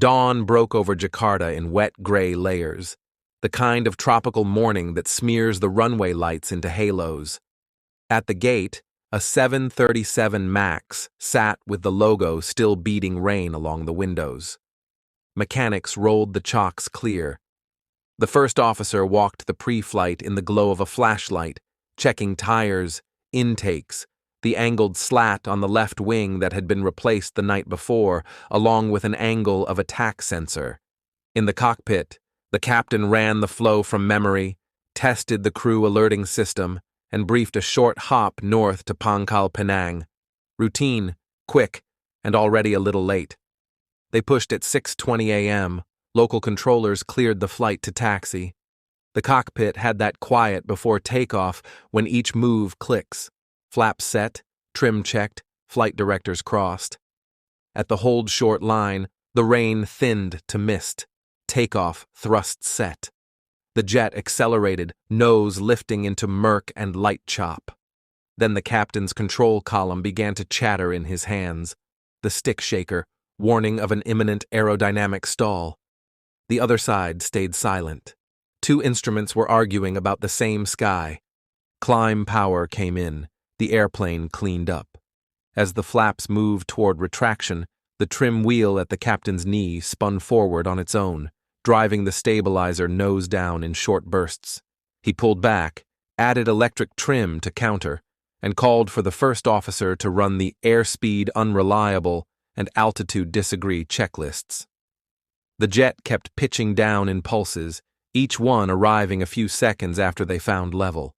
Dawn broke over Jakarta in wet gray layers, the kind of tropical morning that smears the runway lights into halos. At the gate, a 737 MAX sat with the logo still beating rain along the windows. Mechanics rolled the chocks clear. The first officer walked the pre-flight in the glow of a flashlight, checking tires, intakes, the angled slat on the left wing that had been replaced the night before, along with an angle of attack sensor. In the cockpit, the captain ran the flow from memory, tested the crew alerting system, and briefed a short hop north to Pangkal Pinang. Routine, quick, and already a little late. They pushed at 6:20 a.m. Local controllers cleared the flight to taxi. The cockpit had that quiet before takeoff when each move clicks. Flaps set, trim checked, flight directors crossed. At the hold short line, the rain thinned to mist. Takeoff thrust set. The jet accelerated, nose lifting into murk and light chop. Then the captain's control column began to chatter in his hands. The stick shaker, warning of an imminent aerodynamic stall. The other side stayed silent. Two instruments were arguing about the same sky. Climb power came in. The airplane cleaned up. As the flaps moved toward retraction, the trim wheel at the captain's knee spun forward on its own, driving the stabilizer nose down in short bursts. He pulled back, added electric trim to counter, and called for the first officer to run the airspeed unreliable and altitude disagree checklists. The jet kept pitching down in pulses, each one arriving a few seconds after they found level.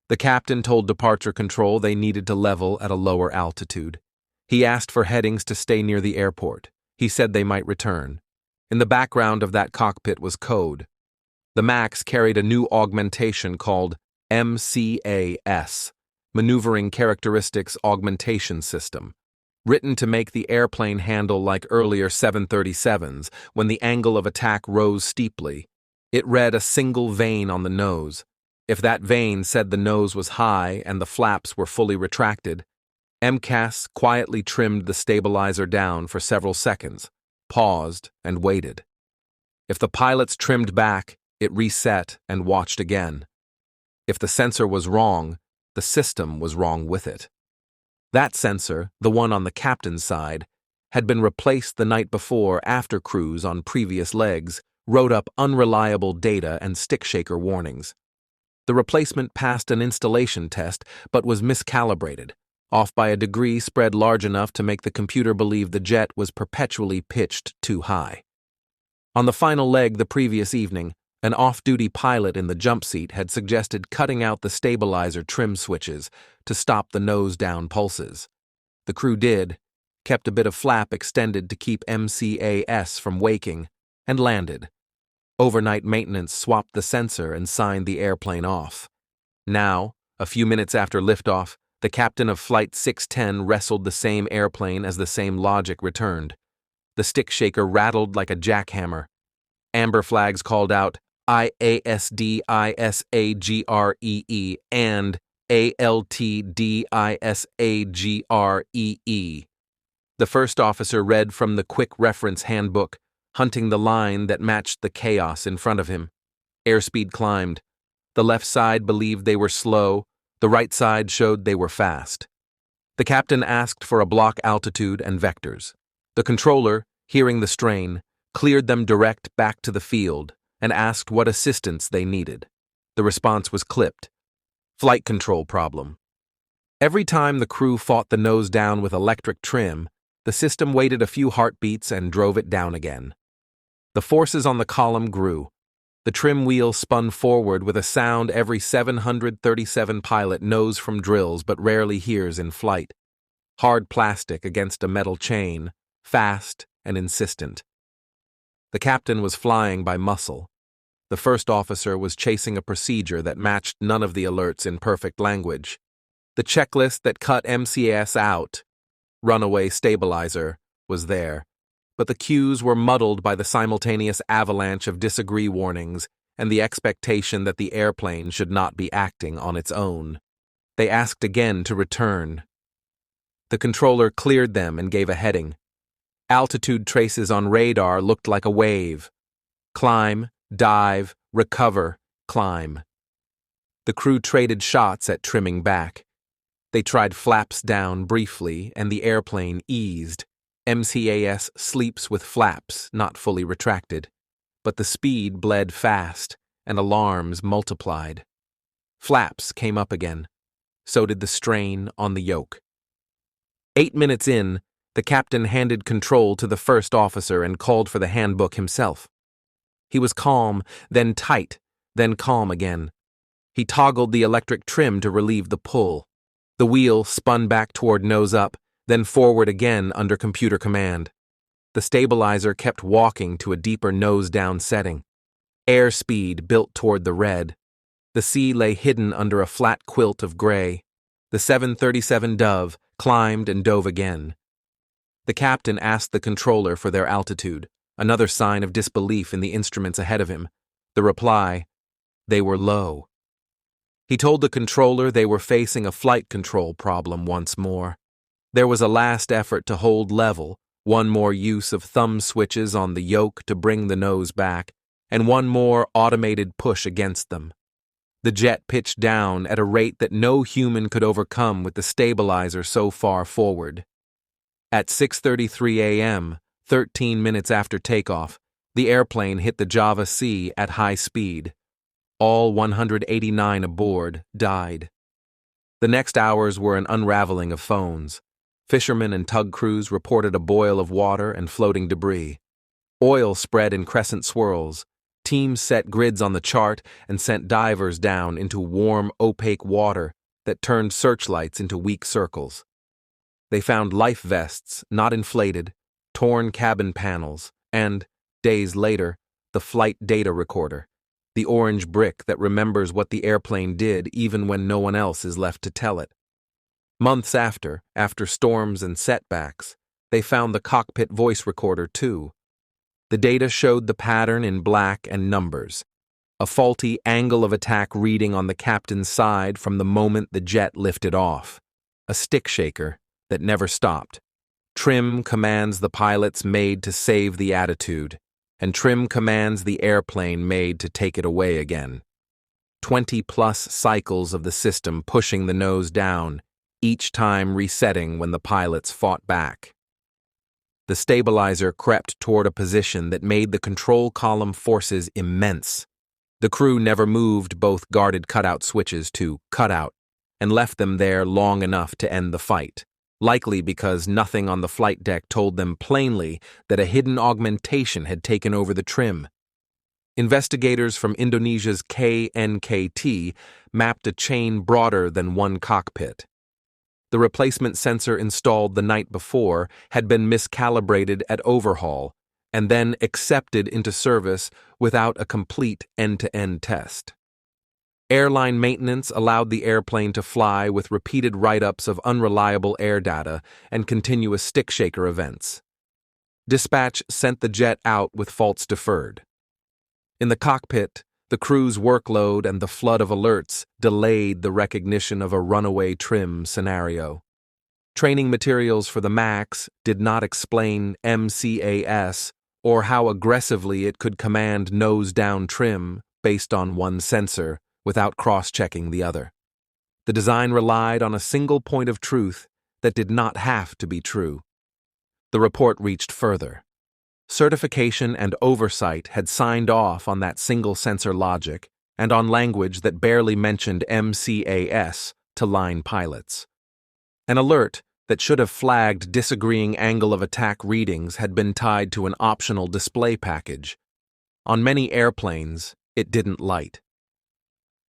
The captain told departure control they needed to level at a lower altitude. He asked for headings to stay near the airport. He said they might return. In the background of that cockpit was code. The MAX carried a new augmentation called MCAS, Maneuvering Characteristics Augmentation System, written to make the airplane handle like earlier 737s when the angle of attack rose steeply. It read a single vane on the nose. If that vane said the nose was high and the flaps were fully retracted, MCAS quietly trimmed the stabilizer down for several seconds, paused, and waited. If the pilots trimmed back, it reset and watched again. If the sensor was wrong, the system was wrong with it. That sensor, the one on the captain's side, had been replaced the night before after crews on previous legs wrote up unreliable data and stick shaker warnings. The replacement passed an installation test but was miscalibrated, off by a degree spread large enough to make the computer believe the jet was perpetually pitched too high. On the final leg the previous evening, an off-duty pilot in the jump seat had suggested cutting out the stabilizer trim switches to stop the nose-down pulses. The crew did, kept a bit of flap extended to keep MCAS from waking, and landed. Overnight maintenance swapped the sensor and signed the airplane off. Now, a few minutes after liftoff, the captain of Flight 610 wrestled the same airplane as the same logic returned. The stick shaker rattled like a jackhammer. Amber flags called out IASDISAGREE and ALTDISAGREE. The first officer read from the quick reference handbook, hunting the line that matched the chaos in front of him. Airspeed climbed. The left side believed they were slow, the right side showed they were fast. The captain asked for a block altitude and vectors. The controller, hearing the strain, cleared them direct back to the field and asked what assistance they needed. The response was clipped. Flight control problem. Every time the crew fought the nose down with electric trim, the system waited a few heartbeats and drove it down again. The forces on the column grew. The trim wheel spun forward with a sound every 737 pilot knows from drills but rarely hears in flight. Hard plastic against a metal chain, fast and insistent. The captain was flying by muscle. The first officer was chasing a procedure that matched none of the alerts in perfect language. The checklist that cut MCAS out, runaway stabilizer, was there, but the cues were muddled by the simultaneous avalanche of disagree warnings and the expectation that the airplane should not be acting on its own. They asked again to return. The controller cleared them and gave a heading. Altitude traces on radar looked like a wave. Climb, dive, recover, climb. The crew traded shots at trimming back. They tried flaps down briefly, and the airplane eased. MCAS sleeps with flaps not fully retracted, but the speed bled fast, and alarms multiplied. Flaps came up again. So did the strain on the yoke. 8 minutes in, the captain handed control to the first officer and called for the handbook himself. He was calm, then tight, then calm again. He toggled the electric trim to relieve the pull. The wheel spun back toward nose up, then forward again under computer command. The stabilizer kept walking to a deeper nose-down setting. Airspeed built toward the red. The sea lay hidden under a flat quilt of gray. The 737 Dove climbed and dove again. The captain asked the controller for their altitude, another sign of disbelief in the instruments ahead of him. The reply, they were low. He told the controller they were facing a flight control problem once more. There was a last effort to hold level, one more use of thumb switches on the yoke to bring the nose back, and one more automated push against them. The jet pitched down at a rate that no human could overcome with the stabilizer so far forward. At 6:33 a.m., 13 minutes after takeoff, the airplane hit the Java Sea at high speed. All 189 aboard died. The next hours were an unraveling of phones. Fishermen and tug crews reported a boil of water and floating debris. Oil spread in crescent swirls. Teams set grids on the chart and sent divers down into warm, opaque water that turned searchlights into weak circles. They found life vests, not inflated, torn cabin panels, and, days later, the flight data recorder, the orange brick that remembers what the airplane did even when no one else is left to tell it. Months after storms and setbacks, they found the cockpit voice recorder too. The data showed the pattern in black and numbers, a faulty angle of attack reading on the captain's side from the moment the jet lifted off, a stick shaker that never stopped. Trim commands the pilots made to save the attitude, and trim commands the airplane made to take it away again. 20-plus cycles of the system pushing the nose down, each time resetting when the pilots fought back. The stabilizer crept toward a position that made the control column forces immense. The crew never moved both guarded cutout switches to cutout and left them there long enough to end the fight, likely because nothing on the flight deck told them plainly that a hidden augmentation had taken over the trim. Investigators from Indonesia's KNKT mapped a chain broader than one cockpit. The replacement sensor installed the night before had been miscalibrated at overhaul and then accepted into service without a complete end-to-end test. Airline maintenance allowed the airplane to fly with repeated write-ups of unreliable air data and continuous stick shaker events. Dispatch sent the jet out with faults deferred. In the cockpit, the crew's workload and the flood of alerts delayed the recognition of a runaway trim scenario. Training materials for the MAX did not explain MCAS or how aggressively it could command nose-down trim based on one sensor without cross-checking the other. The design relied on a single point of truth that did not have to be true. The report reached further. Certification and oversight had signed off on that single sensor logic and on language that barely mentioned MCAS to line pilots. An alert that should have flagged disagreeing angle of attack readings had been tied to an optional display package. On many airplanes, it didn't light.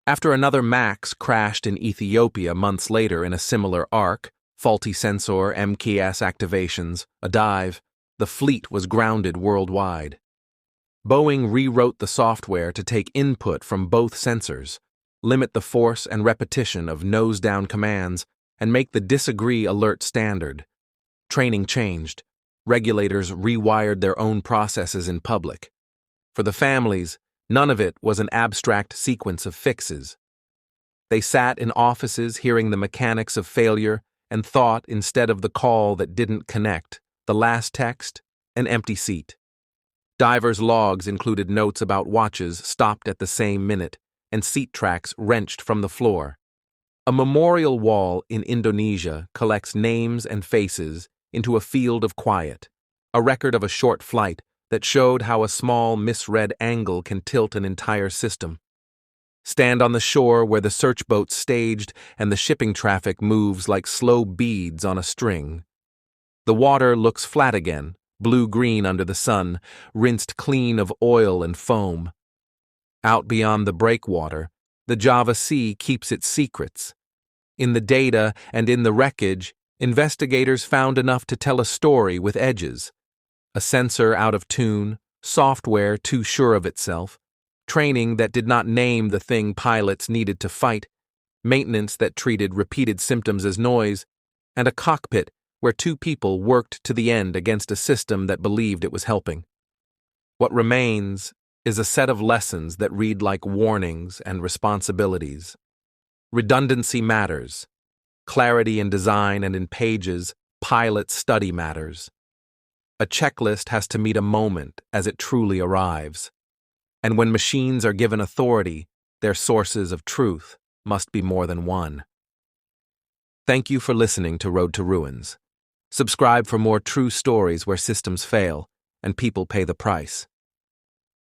After another MAX crashed in Ethiopia months later in a similar arc, faulty sensor, MCAS activations, a dive, the fleet was grounded worldwide. Boeing rewrote the software to take input from both sensors, limit the force and repetition of nose-down commands, and make the disagree alert standard. Training changed. Regulators rewired their own processes in public. For the families, none of it was an abstract sequence of fixes. They sat in offices hearing the mechanics of failure and thought instead of the call that didn't connect, the last text, an empty seat. Divers' logs included notes about watches stopped at the same minute and seat tracks wrenched from the floor. A memorial wall in Indonesia collects names and faces into a field of quiet, a record of a short flight that showed how a small misread angle can tilt an entire system. Stand on the shore where the search boat staged and the shipping traffic moves like slow beads on a string. The water looks flat again, blue-green under the sun, rinsed clean of oil and foam. Out beyond the breakwater, the Java Sea keeps its secrets. In the data and in the wreckage, investigators found enough to tell a story with edges. A sensor out of tune, software too sure of itself, training that did not name the thing pilots needed to fight, maintenance that treated repeated symptoms as noise, and a cockpit where two people worked to the end against a system that believed it was helping. What remains is a set of lessons that read like warnings and responsibilities. Redundancy matters. Clarity in design and in pages, pilot study matters. A checklist has to meet a moment as it truly arrives. And when machines are given authority, their sources of truth must be more than one. Thank you for listening to Road to Ruins. Subscribe for more true stories where systems fail and people pay the price.